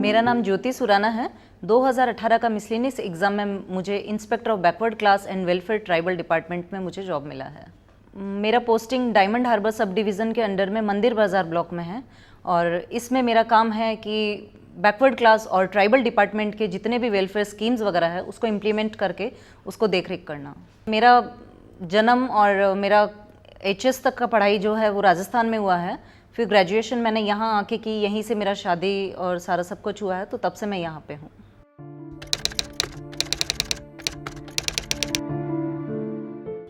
मेरा नाम ज्योति सुराना है। 2018 का मिसलेनियस एग्ज़ाम में मुझे inspector of backward class and welfare tribal department में मुझे जॉब मिला है। मेरा posting Diamond Harbour sub division के अंडर में मंदिर बाज़ार ब्लॉक में है और इसमें मेरा काम है कि बैकवर्ड क्लास और ट्राइबल डिपार्टमेंट के जितने भी वेलफेयर स्कीम्स वगैरह है उसको इम्प्लीमेंट करके उसको देख रेख करना। मेरा जन्म और मेरा HS तक का पढ़ाई जो है वो राजस्थान में हुआ है। फिर ग्रेजुएशन मैंने यहाँ आके की, यहीं से मेरा शादी और सारा सब कुछ हुआ है, तो तब से मैं यहाँ पे हूँ।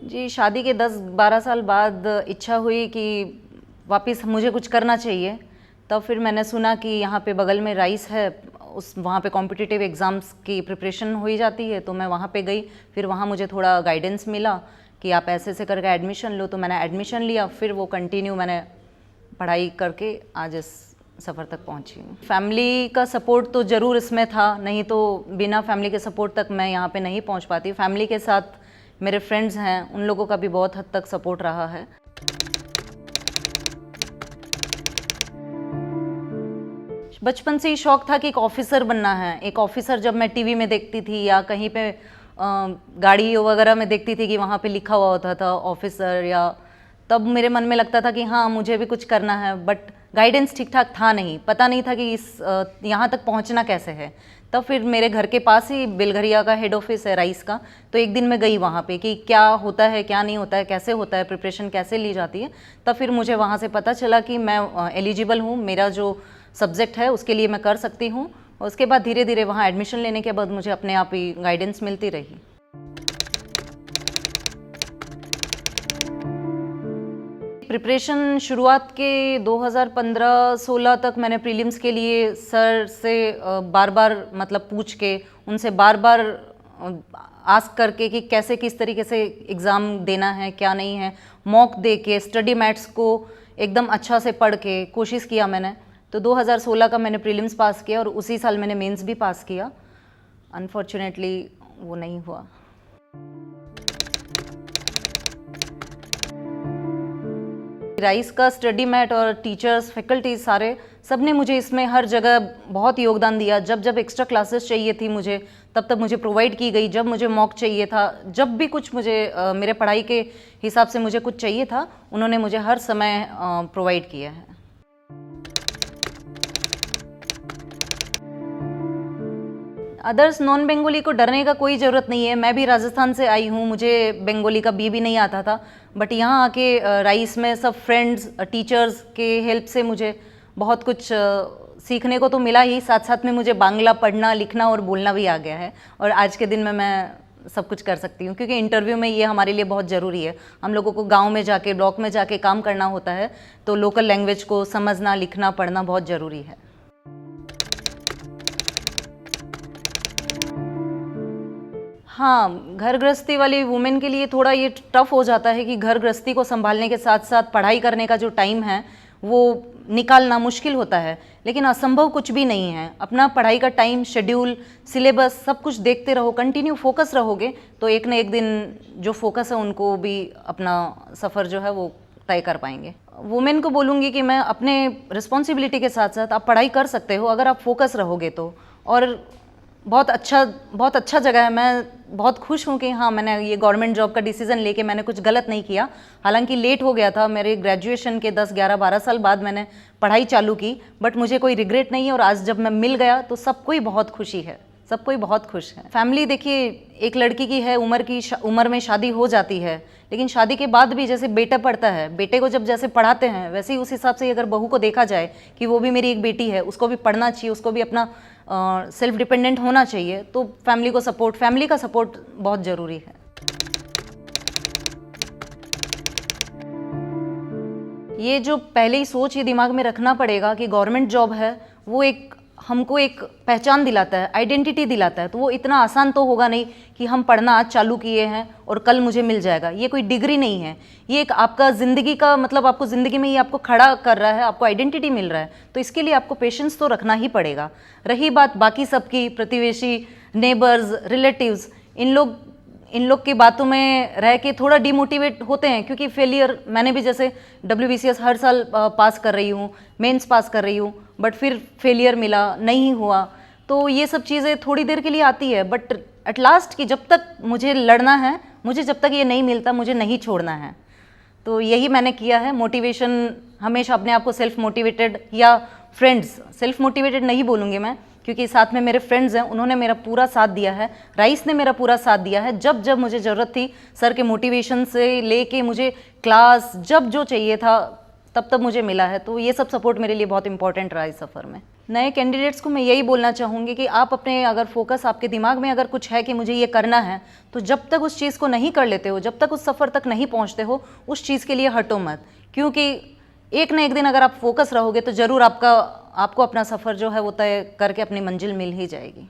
जी, शादी के 10-12 साल बाद इच्छा हुई कि वापस मुझे कुछ करना चाहिए। तब फिर मैंने सुना कि यहाँ पे बगल में राइस है, वहाँ पे कॉम्पिटिटिव एग्ज़ाम्स की प्रिपरेशन हो ही जाती है, तो मैं वहाँ पे गई। फिर वहाँ मुझे थोड़ा गाइडेंस मिला कि आप ऐसे ऐसे करके एडमिशन लो, तो मैंने एडमिशन लिया। फिर वो कंटिन्यू मैंने पढ़ाई करके आज इस सफ़र तक पहुँची हूँ। फैमिली का सपोर्ट तो ज़रूर इसमें था, नहीं तो बिना फैमिली के सपोर्ट तक मैं यहाँ पे नहीं पहुँच पाती। फैमिली के साथ मेरे फ्रेंड्स हैं, उन लोगों का भी बहुत हद तक सपोर्ट रहा है। बचपन से ही शौक था कि एक ऑफिसर बनना है। एक ऑफिसर जब मैं टीवी में देखती थी या कहीं पे गाड़ी वगैरह में देखती थी कि वहाँ पे लिखा हुआ होता था ऑफिसर, या तब मेरे मन में लगता था कि हाँ मुझे भी कुछ करना है, बट गाइडेंस ठीक ठाक था नहीं, पता नहीं था कि इस यहाँ तक पहुँचना कैसे है। तब फिर मेरे घर के पास ही बेलघरिया का हेड ऑफिस है राइस का, तो एक दिन मैं गई वहाँ पे कि क्या होता है क्या नहीं होता है, कैसे होता है, प्रिपरेशन कैसे ली जाती है। तब फिर मुझे वहाँ से पता चला कि मैं एलिजिबल हूँ, मेरा जो सब्जेक्ट है उसके लिए मैं कर सकती हूँ। और उसके बाद धीरे धीरे वहाँ एडमिशन लेने के बाद मुझे अपने आप ही गाइडेंस मिलती रही। प्रिपरेशन शुरुआत के 2015-16 तक मैंने प्रीलिम्स के लिए सर से बार बार मतलब पूछ के, उनसे बार बार आस्क करके कि कैसे किस तरीके से एग्ज़ाम देना है क्या नहीं है, मॉक दे के स्टडी मैट्स को एकदम अच्छा से पढ़ के कोशिश किया मैंने। तो 2016 का मैंने प्रीलिम्स पास किया और उसी साल मैंने मेंस भी पास किया। अनफॉर्चुनेटली वो नहीं हुआ। राइस का स्टडी मैट और टीचर्स, फैकल्टीज सारे सब ने मुझे इसमें हर जगह बहुत योगदान दिया। जब जब एक्स्ट्रा क्लासेस चाहिए थी मुझे, तब तब मुझे प्रोवाइड की गई। जब मुझे मॉक चाहिए था, जब भी कुछ मुझे मेरे पढ़ाई के हिसाब से मुझे कुछ चाहिए था, उन्होंने मुझे हर समय प्रोवाइड किया है। अदर्स नॉन बंगाली को डरने का कोई ज़रूरत नहीं है। मैं भी राजस्थान से आई हूँ, मुझे बंगाली का भी नहीं आता था, बट यहाँ आके राइस में सब फ्रेंड्स, टीचर्स के हेल्प से मुझे बहुत कुछ सीखने को तो मिला ही, साथ साथ में मुझे बांग्ला पढ़ना, लिखना और बोलना भी आ गया है। और आज के दिन में मैं सब कुछ कर सकती हूँ, क्योंकि इंटरव्यू में ये हमारे लिए बहुत ज़रूरी है। हम लोगों को गाँव में जाके, ब्लॉक में जाके काम करना होता है, तो लोकल लैंग्वेज को समझना, लिखना, पढ़ना बहुत ज़रूरी है। हाँ, घर गृहस्थी वाली वुमेन के लिए थोड़ा ये टफ हो जाता है कि घर गृहस्थी को संभालने के साथ साथ पढ़ाई करने का जो टाइम है वो निकालना मुश्किल होता है, लेकिन असंभव कुछ भी नहीं है। अपना पढ़ाई का टाइम, शेड्यूल, सिलेबस सब कुछ देखते रहो, कंटिन्यू फोकस रहोगे तो एक न एक दिन जो फोकस है उनको भी अपना सफ़र जो है वो तय कर पाएंगे। वुमेन को बोलूँगी कि मैं अपने रिस्पॉन्सिबिलिटी के साथ साथ आप पढ़ाई कर सकते हो अगर आप फोकस रहोगे तो। और बहुत अच्छा जगह है। मैं बहुत खुश हूँ कि हाँ मैंने ये गवर्नमेंट जॉब का डिसीज़न लेके मैंने कुछ गलत नहीं किया। हालांकि लेट हो गया था, मेरे ग्रेजुएशन के 10-11-12 साल बाद मैंने पढ़ाई चालू की, बट मुझे कोई रिग्रेट नहीं है। और आज जब मैं मिल गया तो सबको ही बहुत खुशी है, सब कोई बहुत खुश है। फैमिली देखिए, एक लड़की की है उम्र में शादी हो जाती है, लेकिन शादी के बाद भी जैसे बेटा पढ़ता है, बेटे को जब जैसे पढ़ाते हैं वैसे ही उस हिसाब से अगर बहू को देखा जाए कि वो भी मेरी एक बेटी है, उसको भी पढ़ना चाहिए, उसको भी अपना सेल्फ डिपेंडेंट होना चाहिए, तो फैमिली का सपोर्ट बहुत ज़रूरी है। ये जो पहले ही सोच ये दिमाग में रखना पड़ेगा कि गवर्नमेंट जॉब है, वो हमको एक पहचान दिलाता है, आइडेंटिटी दिलाता है, तो वो इतना आसान तो होगा नहीं कि हम पढ़ना आज चालू किए हैं और कल मुझे मिल जाएगा। ये कोई डिग्री नहीं है, ये एक आपका ज़िंदगी का मतलब आपको ज़िंदगी में ये आपको खड़ा कर रहा है, आपको आइडेंटिटी मिल रहा है, तो इसके लिए आपको पेशेंस तो रखना ही पड़ेगा। रही बात बाकी सबकी, प्रतिवेशी, नेबर्स, रिलेटिव्स, इन लोग की बातों में रह के थोड़ा डिमोटिवेट होते हैं, क्योंकि फेलियर, मैंने भी जैसे WBCS हर साल पास कर रही हूँ, मेंस पास कर रही हूँ, बट फिर फेलियर मिला, नहीं हुआ। तो ये सब चीज़ें थोड़ी देर के लिए आती है, बट एट लास्ट कि जब तक मुझे लड़ना है, मुझे जब तक ये नहीं मिलता, मुझे नहीं छोड़ना है। तो यही मैंने किया है। मोटिवेशन हमेशा अपने आप को सेल्फ मोटिवेटेड, या फ्रेंड्स, सेल्फ मोटिवेटेड नहीं बोलूँगी मैं, क्योंकि साथ में मेरे फ्रेंड्स हैं, उन्होंने मेरा पूरा साथ दिया है। राइस ने मेरा पूरा साथ दिया है। जब जब मुझे ज़रूरत थी सर के मोटिवेशन से लेके मुझे क्लास, जब जो चाहिए था तब तब मुझे मिला है। तो ये सब सपोर्ट मेरे लिए बहुत इंपॉर्टेंट रहा इस सफ़र में। नए कैंडिडेट्स को मैं यही बोलना चाहूँगी कि आप अपने, अगर फोकस आपके दिमाग में अगर कुछ है कि मुझे ये करना है, तो जब तक उस चीज़ को नहीं कर लेते हो, जब तक उस सफ़र तक नहीं पहुँचते हो, उस चीज़ के लिए हटो मत। क्योंकि एक ना एक दिन अगर आप फोकस रहोगे तो ज़रूर आपको अपना सफ़र जो है वो तय करके अपनी मंजिल मिल ही जाएगी।